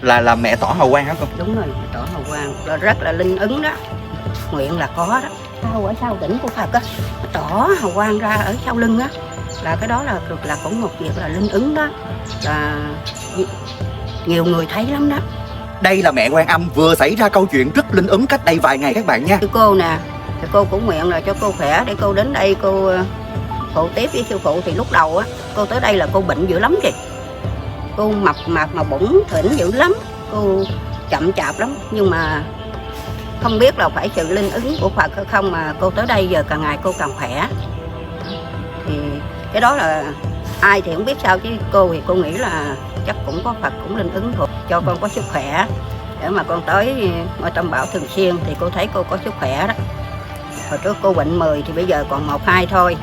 Là mẹ tỏ hào quang hả con? Đúng rồi, tỏ hào quang là rất là linh ứng đó, nguyện là có đó. Sau ở sau đỉnh của Phật á, tỏ hào quang ra ở sau lưng á, là cái đó là cũng một việc là linh ứng đó, là nhiều người thấy lắm đó. Đây là mẹ Quan Âm vừa xảy ra câu chuyện rất linh ứng cách đây vài ngày các bạn nha. Cô nè, thì cô cũng nguyện là cho cô khỏe để cô đến đây cô phụ tiếp với sư phụ. Thì lúc đầu á, cô tới đây là cô bệnh dữ lắm kìa, cô mập mạp mà bụng thỉnh dữ lắm, cô chậm chạp lắm, nhưng mà không biết là phải sự linh ứng của Phật hay không mà cô tới đây giờ càng ngày cô càng khỏe. Thì cái đó là ai thì không biết sao, chứ cô thì cô nghĩ là chắc cũng có Phật cũng linh ứng thuộc cho con có sức khỏe để mà con tới ngôi Tam Bảo thường xuyên. Thì cô thấy cô có sức khỏe đó, hồi trước cô bệnh 10 thì bây giờ còn 1, 2 thôi.